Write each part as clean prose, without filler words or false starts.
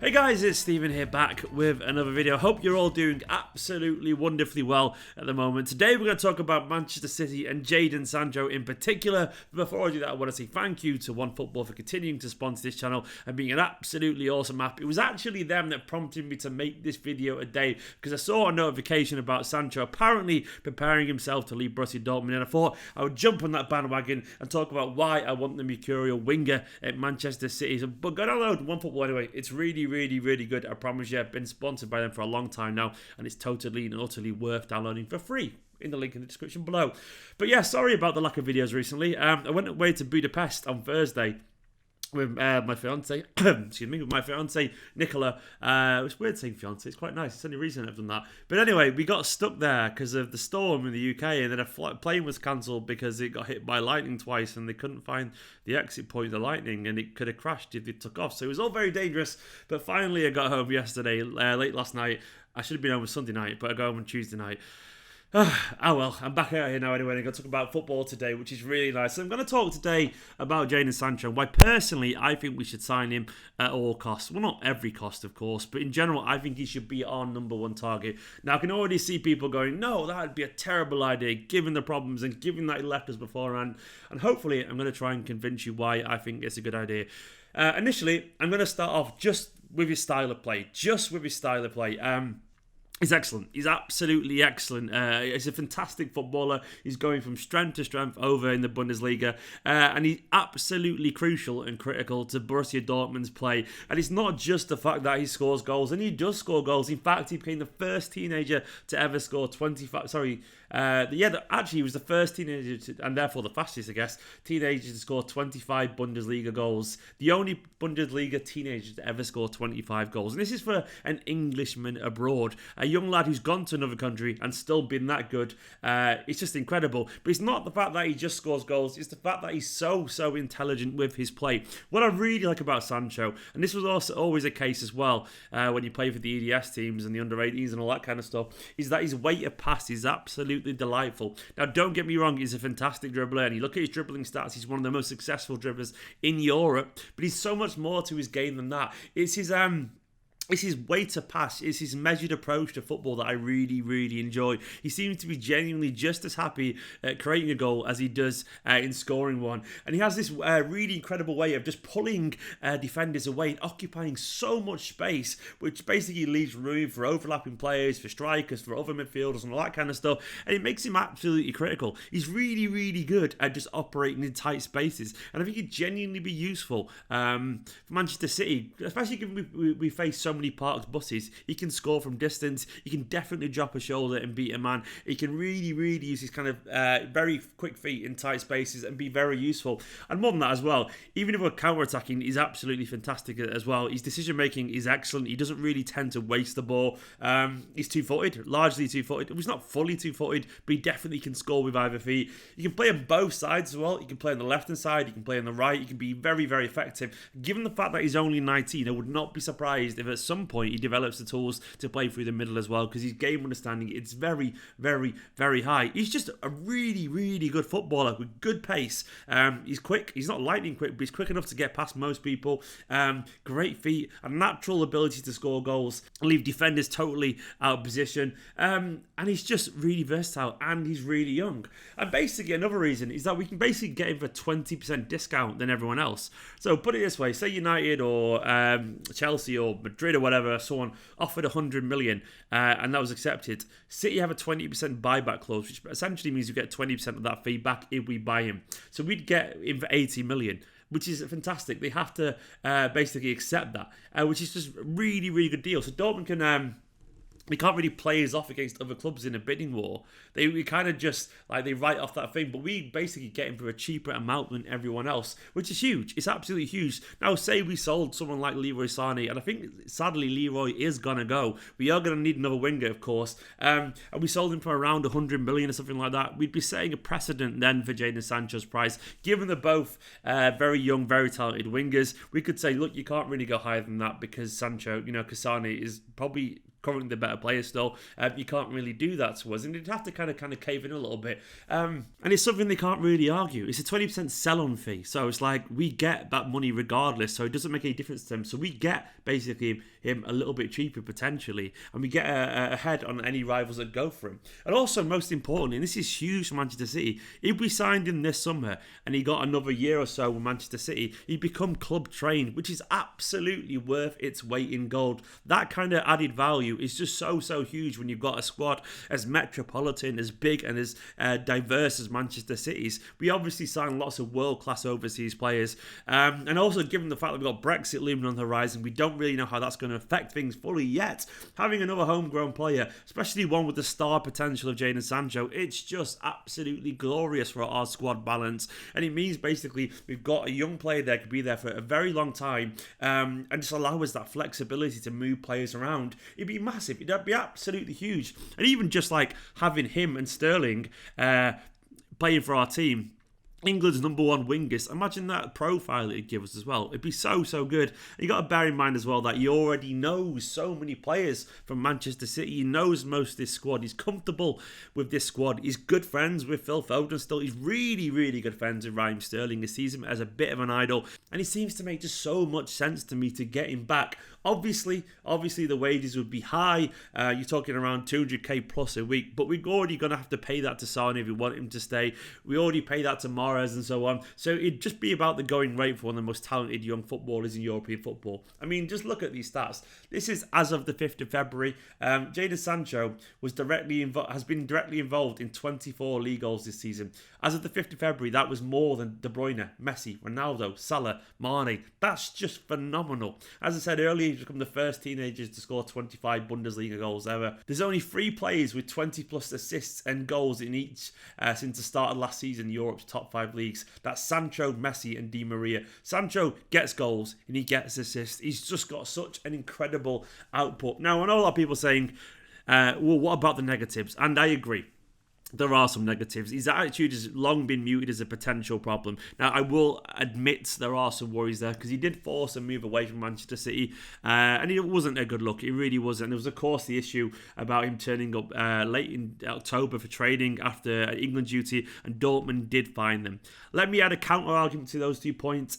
Hey guys, it's Stephen here back with another video. Hope you're all doing absolutely wonderfully well at the moment. Today we're going to talk about Manchester City and Jadon Sancho in particular. But before I do that, I want to say thank you to OneFootball for continuing to sponsor this channel and being an absolutely awesome app. It was actually them that prompted me to make this video today because I saw a notification about Sancho apparently preparing himself to leave Borussia Dortmund, and I thought I would jump on that bandwagon and talk about why I want the Mercurial winger at Manchester City. But go download OneFootball anyway. It's really good. I promise you. I've been sponsored by them for a long time now, and it's totally and utterly worth downloading for free in the link in the description below. But yeah, sorry about the lack of videos recently. I went away to Budapest on Thursday with my fiance, with my fiance Nicola. It's weird saying fiance, it's quite nice. It's the only reason I've done that. But anyway, we got stuck there because of the storm in the UK, and then a plane was cancelled because it got hit by lightning twice, and they couldn't find the exit point of the lightning, and it could have crashed if it took off. So it was all very dangerous. But finally, I got home yesterday, late last night. I should have been home Sunday night, but I got home on Tuesday night. Well, I'm back out here now anyway, and I'm going to talk about football today, which is really nice. So I'm going to talk today about Jadon Sancho, and why personally I think we should sign him at all costs. Well, not every cost, of course, but in general, I think he should be our number one target. Now, I can already see people going, no, that would be a terrible idea, given the problems and given that he left us beforehand. And hopefully, I'm going to try and convince you why I think it's a good idea. Initially, I'm going to start off just with his style of play. He's excellent. He's absolutely excellent. He's a fantastic footballer. He's going from strength to strength over in the Bundesliga. And he's absolutely crucial and critical to Borussia Dortmund's play. And it's not just the fact that he scores goals. And he does score goals. In fact, he became the first teenager to ever score 25... Actually, he was the first teenager, and therefore the fastest, I guess, teenager to score 25 Bundesliga goals. The only Bundesliga teenager to ever score 25 goals. And this is for an Englishman abroad. A young lad who's gone to another country and still been that good. It's just incredible. But it's not the fact that he just scores goals. It's the fact that he's so intelligent with his play. What I really like about Sancho, and this was also always a case as well when you play for the EDS teams and the under-18s and all that kind of stuff, is that his weight of pass is absolutely delightful. Now, don't get me wrong, he's a fantastic dribbler, and you look at his dribbling stats, he's one of the most successful dribblers in Europe, but he's so much more to his game than that. It's his way to pass. It's his measured approach to football that I really enjoy. He seems to be genuinely just as happy at creating a goal as he does in scoring one. And he has this really incredible way of just pulling defenders away and occupying so much space, which basically leaves room for overlapping players, for strikers, for other midfielders and all that kind of stuff. And it makes him absolutely critical. He's really good at just operating in tight spaces. And I think he'd genuinely be useful for Manchester City, especially given we face so many parked buses. He can score from distance. He can definitely drop a shoulder and beat a man. He can really use his kind of very quick feet in tight spaces and be very useful. And more than that as well, even if we're counter-attacking, he's absolutely fantastic as well. His decision-making is excellent. He doesn't really tend to waste the ball. He's two-footed, largely two-footed. He's not fully two-footed, but he definitely can score with either feet. He can play on both sides as well. He can play on the left-hand side. He can play on the right. He can be very effective. Given the fact that he's only 19, I would not be surprised if at some point he develops the tools to play through the middle as well, because his game understanding, it's very high. He's just a really good footballer with good pace. He's quick. He's not lightning quick, but he's quick enough to get past most people. Great feet, a natural ability to score goals, leave defenders totally out of position. And he's just really versatile, and he's really young. And basically another reason is that we can basically get him for 20% discount than everyone else. So put it this way, say United or Chelsea or Madrid or whatever, someone offered 100 million and that was accepted. City have a 20% buyback clause, which essentially means you get 20% of that fee back if we buy him. So we'd get him for 80 million. Which is fantastic. They have to basically accept that, which is just a really good deal. So Dortmund can we can't really play us off against other clubs in a bidding war. We kind of just, they write off that thing, but we basically get him for a cheaper amount than everyone else, which is huge. It's absolutely huge. Now, say we sold someone like Leroy Sané, and I think, sadly, Leroy is going to go. We are going to need another winger, of course, and we sold him for around 100 million or something like that. We'd be setting a precedent then for Jadon Sancho's price. Given they're both very young, very talented wingers, we could say, look, you can't really go higher than that because Sancho, Sané is probably currently the better player still, you can't really do that to us. And you'd have to kind of cave in a little bit. And it's something they can't really argue. It's a 20% sell-on fee. So it's like, we get that money regardless. So it doesn't make any difference to them. So we get basically him a little bit cheaper potentially. And we get ahead on any rivals that go for him. And also, most importantly, and this is huge for Manchester City, if we signed him this summer and he got another year or so with Manchester City, he'd become club trained, which is absolutely worth its weight in gold. That kind of added value is just so huge when you've got a squad as metropolitan, as big and as diverse as Manchester City's. We obviously signed lots of world-class overseas players, and also given the fact that we've got Brexit looming on the horizon, we don't really know how that's going to affect things fully yet. Having another homegrown player, especially one with the star potential of Jadon Sancho, it's just absolutely glorious for our squad balance. And it means basically we've got a young player there, could be there for a very long time, and just allow us that flexibility to move players around. It'd be massive. It'd be absolutely huge. And even just like having him and Sterling playing for our team, England's number one wingers. Imagine that profile it'd give us as well. It'd be so good. And you got to bear in mind as well that he already knows so many players from Manchester City. He knows most of this squad. He's comfortable with this squad. He's good friends with Phil Foden still. He's really good friends with Raheem Sterling. He sees him as a bit of an idol. And it seems to make just so much sense to me to get him back. Obviously, the wages would be high. You're talking around 200k plus a week, but we're already going to have to pay that to Sane if we want him to stay. We already pay that to Mahrez and so on. So it'd just be about the going rate for one of the most talented young footballers in European football. I mean, just look at these stats. This is as of the 5th of February. Jadon Sancho has been directly involved in 24 league goals this season. As of the 5th of February, that was more than De Bruyne, Messi, Ronaldo, Salah, Mane. That's just phenomenal. As I said earlier, he's become the first teenagers to score 25 Bundesliga goals ever. There's only 3 players with 20 plus assists and goals in each since the start of last season in Europe's top 5 leagues. That's Sancho, Messi and Di Maria. Sancho gets goals and he gets assists. He's just got such an incredible output. Now, I know a lot of people saying, well, what about the negatives? And I agree. There are some negatives. His attitude has long been muted as a potential problem. Now, I will admit there are some worries there because he did force a move away from Manchester City, and it wasn't a good look. It really wasn't. There was, of course, the issue about him turning up late in October for training after England duty, and Dortmund did fine them. Let me add a counter argument to those 2 points.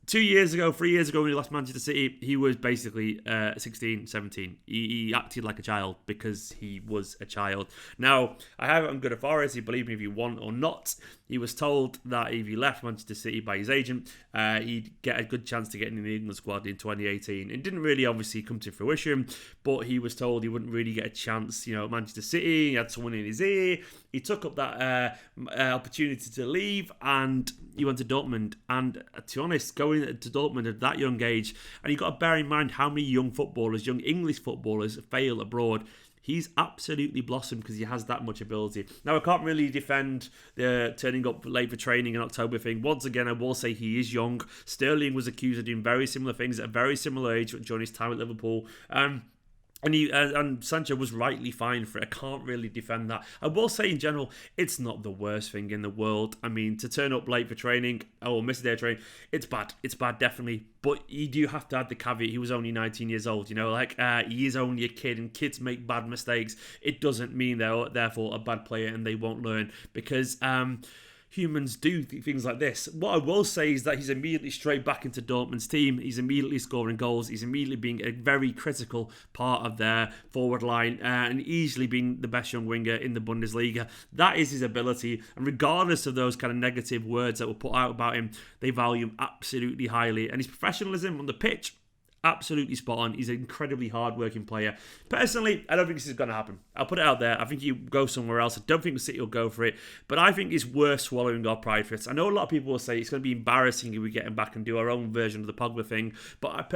3 years ago, when he left Manchester City, he was basically 16, 17. He acted like a child because he was a child. Now, I have it on good authority, believe me if you want or not. He was told that if he left Manchester City by his agent, he'd get a good chance to get in the England squad in 2018. It didn't really obviously come to fruition, but he was told he wouldn't really get a chance, at Manchester City. He had someone in his ear. He took up that opportunity to leave and he went to Dortmund. And to be honest, going to Dortmund at that young age, and you've got to bear in mind how many young English footballers fail abroad. He's absolutely blossomed because he has that much ability. Now, I can't really defend the turning up late for training in October thing. Once again, I will say he is young. Sterling was accused of doing very similar things at a very similar age during his time at Liverpool. And Sancho was rightly fined for it. I can't really defend that. I will say in general, it's not the worst thing in the world. I mean, to turn up late for training or miss a day of training, it's bad. It's bad, definitely. But you do have to add the caveat, he was only 19 years old. He is only a kid and kids make bad mistakes. It doesn't mean they're therefore a bad player and they won't learn because humans do things like this. What I will say is that he's immediately straight back into Dortmund's team. He's immediately scoring goals. He's immediately being a very critical part of their forward line and easily being the best young winger in the Bundesliga. That is his ability. And regardless of those kind of negative words that were put out about him, they value him absolutely highly. And his professionalism on the pitch, absolutely spot on. He's an incredibly hard-working player. Personally, I don't think this is going to happen. I'll put it out there. I think he'll go somewhere else. I don't think the City will go for it. But I think it's worth swallowing our pride for it. I know a lot of people will say it's going to be embarrassing if we get him back and do our own version of the Pogba thing. But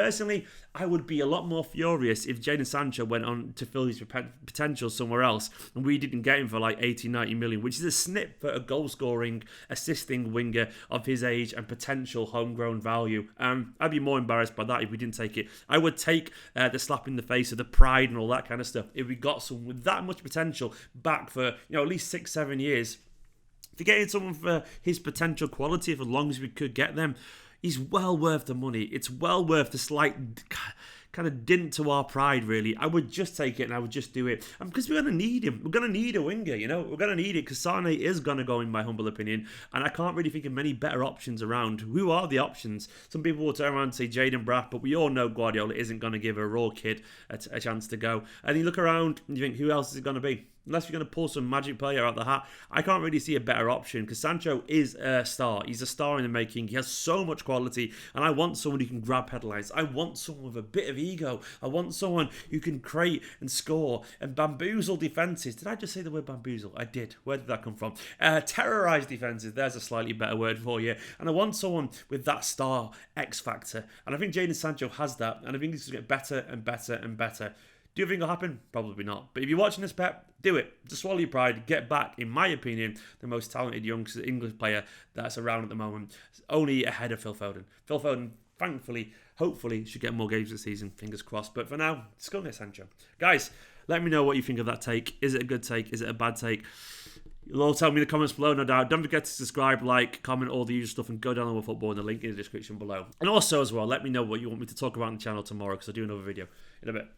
I would be a lot more furious if Jadon Sancho went on to fill his potential somewhere else and we didn't get him for like 80, 90 million, which is a snip for a goal-scoring, assisting winger of his age and potential homegrown value. I'd be more embarrassed by that if we didn't take it. I would take the slap in the face of the pride and all that kind of stuff if we got someone with that much potential back for at least 6-7 years. If you're getting someone for his potential quality for as long as we could get them, he's well worth the money. It's well worth the slight kind of dint to our pride, really, I would just take it and I would just do it. And because we're going to need him. We're going to need a winger, you know. We're going to need it because Sane is going to go, in my humble opinion. And I can't really think of many better options around. Who are the options? Some people will turn around and say Jadon Braff, but we all know Guardiola isn't going to give a raw kid a chance to go. And you look around and you think, who else is it going to be? Unless you're going to pull some magic player out the hat, I can't really see a better option because Sancho is a star. He's a star in the making. He has so much quality, and I want someone who can grab headlines. I want someone with a bit of ego. I want someone who can create and score and bamboozle defences. Did I just say the word bamboozle? I did. Where did that come from? Terrorise defences. There's a slightly better word for you. And I want someone with that star X factor. And I think Jadon Sancho has that, and I think he's going to get better and better and better. Do you think it'll happen? Probably not. But if you're watching this, Pep, do it. Just swallow your pride. Get back, in my opinion, the most talented young English player that's around at the moment. Only ahead of Phil Foden. Phil Foden, thankfully, hopefully, should get more games this season. Fingers crossed. But for now, just go and get Sancho. Guys, let me know what you think of that take. Is it a good take? Is it a bad take? You'll all tell me in the comments below, no doubt. Don't forget to subscribe, like, comment, all the usual stuff, and go down on football in the link in the description below. And also, as well, let me know what you want me to talk about on the channel tomorrow, because I'll do another video in a bit.